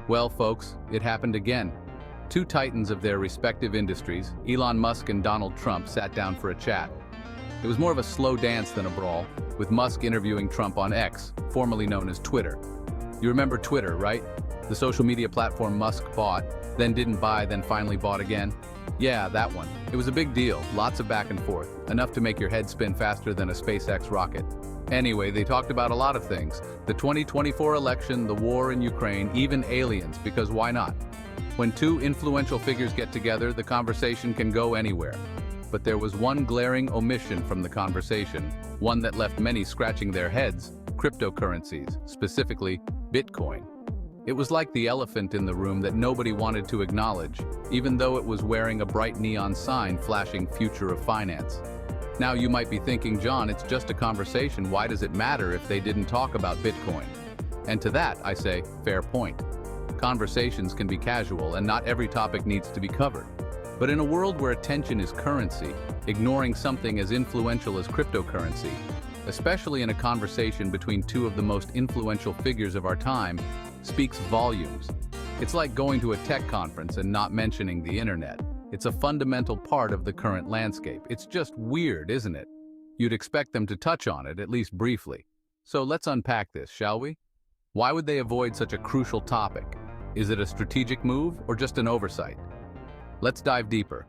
Well, folks, it happened again. Two titans of their respective industries, Elon Musk and Donald Trump, sat down for a chat. It was more of a slow dance than a brawl, with Musk interviewing Trump on X, formerly known as Twitter. You remember Twitter, right? The social media platform Musk bought, then didn't buy, then finally bought again? Yeah, that one. It was a big deal, lots of back and forth, enough to make your head spin faster than a SpaceX rocket. Anyway, they talked about a lot of things. The 2024 election, the war in Ukraine, even aliens, because why not? When two influential figures get together, the conversation can go anywhere. But there was one glaring omission from the conversation, one that left many scratching their heads: cryptocurrencies, specifically Bitcoin. It was like the elephant in the room that nobody wanted to acknowledge, even though it was wearing a bright neon sign flashing "Future of Finance." Now you might be thinking, John, it's just a conversation, why does it matter if they didn't talk about Bitcoin? And to that, I say, fair point. Conversations can be casual and not every topic needs to be covered. But in a world where attention is currency, ignoring something as influential as cryptocurrency, especially in a conversation between two of the most influential figures of our time, speaks volumes. It's like going to a tech conference and not mentioning the internet. It's a fundamental part of the current landscape. It's just weird, isn't it? You'd expect them to touch on it, at least briefly. So let's unpack this, shall we? Why would they avoid such a crucial topic? Is it a strategic move or just an oversight? Let's dive deeper.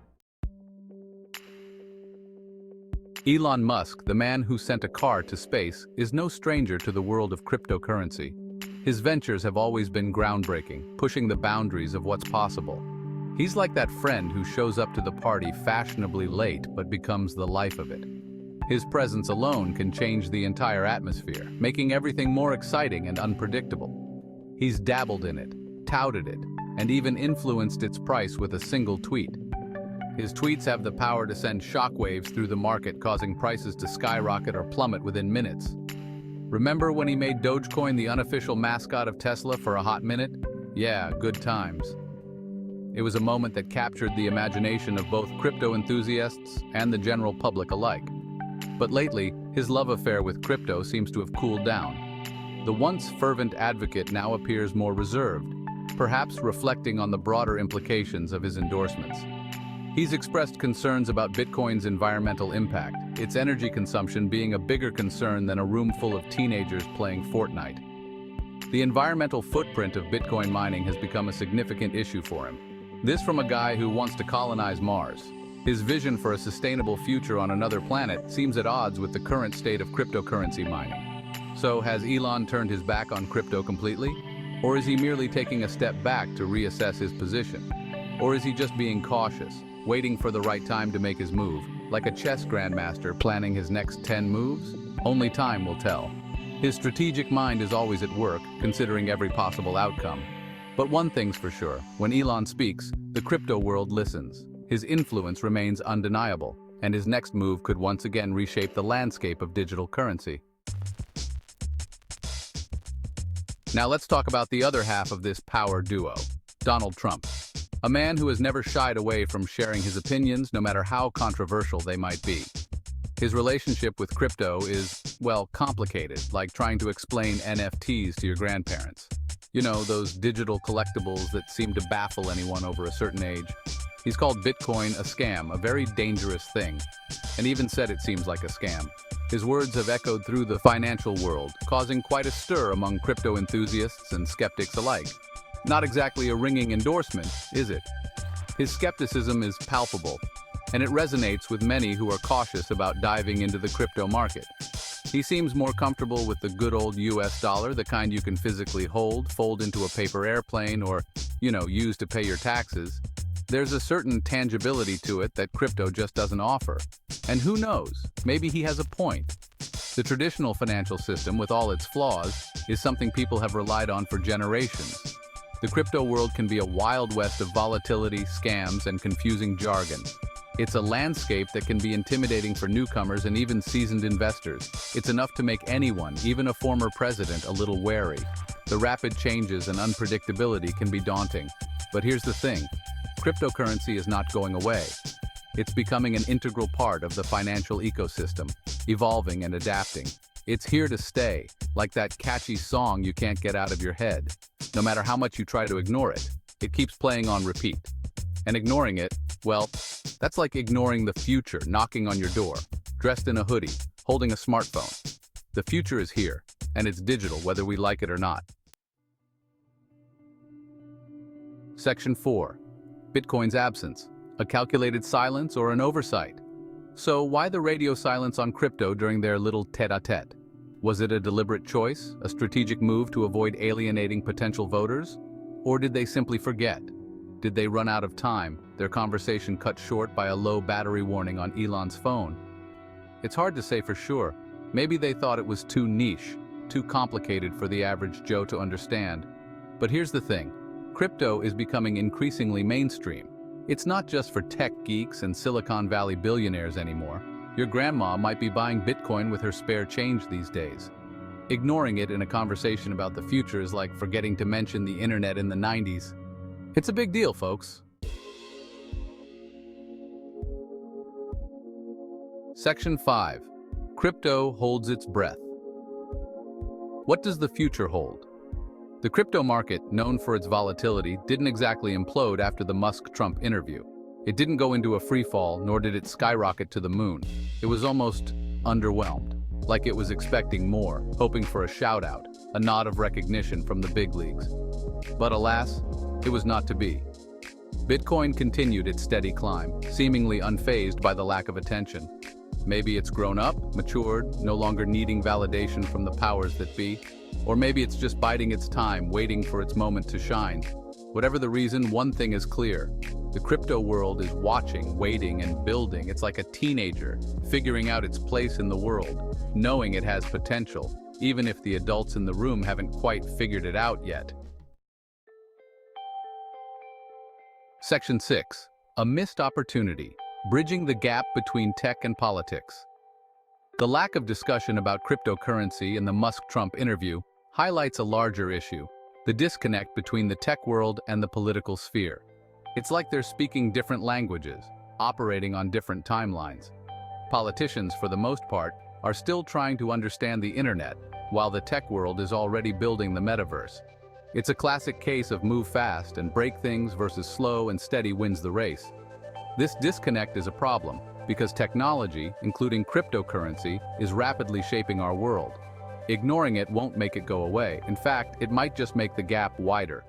Elon Musk, the man who sent a car to space, is no stranger to the world of cryptocurrency. His ventures have always been groundbreaking, pushing the boundaries of what's possible. He's like that friend who shows up to the party fashionably late but becomes the life of it. His presence alone can change the entire atmosphere, making everything more exciting and unpredictable. He's dabbled in it, touted it, and even influenced its price with a single tweet. His tweets have the power to send shockwaves through the market, causing prices to skyrocket or plummet within minutes. Remember when he made Dogecoin the unofficial mascot of Tesla for a hot minute? Yeah, good times. It was a moment that captured the imagination of both crypto enthusiasts and the general public alike. But lately, his love affair with crypto seems to have cooled down. The once fervent advocate now appears more reserved, perhaps reflecting on the broader implications of his endorsements. He's expressed concerns about Bitcoin's environmental impact, its energy consumption being a bigger concern than a room full of teenagers playing Fortnite. The environmental footprint of Bitcoin mining has become a significant issue for him. This from a guy who wants to colonize Mars. His vision for a sustainable future on another planet seems at odds with the current state of cryptocurrency mining. So, has Elon turned his back on crypto completely? Or is he merely taking a step back to reassess his position? Or is he just being cautious, waiting for the right time to make his move, like a chess grandmaster planning his next 10 moves? Only time will tell. His strategic mind is always at work, considering every possible outcome. But one thing's for sure, when Elon speaks, the crypto world listens. His influence remains undeniable, and his next move could once again reshape the landscape of digital currency. Now let's talk about the other half of this power duo, Donald Trump. A man who has never shied away from sharing his opinions, no matter how controversial they might be. His relationship with crypto is, well, complicated, like trying to explain NFTs to your grandparents. You know, those digital collectibles that seem to baffle anyone over a certain age. He's called Bitcoin a scam, a very dangerous thing, and even said it seems like a scam. His words have echoed through the financial world, causing quite a stir among crypto enthusiasts and skeptics alike. Not exactly a ringing endorsement, is it? His skepticism is palpable, and it resonates with many who are cautious about diving into the crypto market. He seems more comfortable with the good old US dollar, the kind you can physically hold, fold into a paper airplane, or, use to pay your taxes. There's a certain tangibility to it that crypto just doesn't offer. And who knows, maybe he has a point. The traditional financial system, with all its flaws, is something people have relied on for generations. The crypto world can be a wild west of volatility, scams, and confusing jargon. It's a landscape that can be intimidating for newcomers and even seasoned investors. It's enough to make anyone, even a former president, a little wary. The rapid changes and unpredictability can be daunting. But here's the thing, cryptocurrency is not going away. It's becoming an integral part of the financial ecosystem, evolving and adapting. It's here to stay, like that catchy song you can't get out of your head. No matter how much you try to ignore it, it keeps playing on repeat. And ignoring it, well, that's like ignoring the future knocking on your door, dressed in a hoodie, holding a smartphone. The future is here, and it's digital whether we like it or not. Section 4. Bitcoin's absence. A calculated silence or an oversight? So why the radio silence on crypto during their little tête-à-tête? Was it a deliberate choice, a strategic move to avoid alienating potential voters? Or did they simply forget? Did they run out of time, their conversation cut short by a low battery warning on Elon's phone? It's hard to say for sure. Maybe they thought it was too niche, too complicated for the average Joe to understand. But here's the thing. Crypto is becoming increasingly mainstream. It's not just for tech geeks and Silicon Valley billionaires anymore. Your grandma might be buying Bitcoin with her spare change these days. Ignoring it in a conversation about the future is like forgetting to mention the internet in the 90s. It's a big deal, folks. Section 5. Crypto holds its breath. What does the future hold? The crypto market, known for its volatility, didn't exactly implode after the Musk-Trump interview. It didn't go into a free fall, nor did it skyrocket to the moon. It was almost underwhelmed, like it was expecting more, hoping for a shout-out, a nod of recognition from the big leagues. But alas, it was not to be. Bitcoin continued its steady climb, seemingly unfazed by the lack of attention. Maybe it's grown up, matured, no longer needing validation from the powers that be. Or maybe it's just biding its time, waiting for its moment to shine. Whatever the reason, one thing is clear. The crypto world is watching, waiting, and building. It's like a teenager, figuring out its place in the world, knowing it has potential, even if the adults in the room haven't quite figured it out yet. Section 6. A missed opportunity. Bridging the gap between tech and politics. The lack of discussion about cryptocurrency in the Musk-Trump interview highlights a larger issue, the disconnect between the tech world and the political sphere. It's like they're speaking different languages, operating on different timelines. Politicians, for the most part, are still trying to understand the internet, while the tech world is already building the metaverse. It's a classic case of move fast and break things versus slow and steady wins the race. This disconnect is a problem, because technology, including cryptocurrency, is rapidly shaping our world. Ignoring it won't make it go away. In fact, it might just make the gap wider.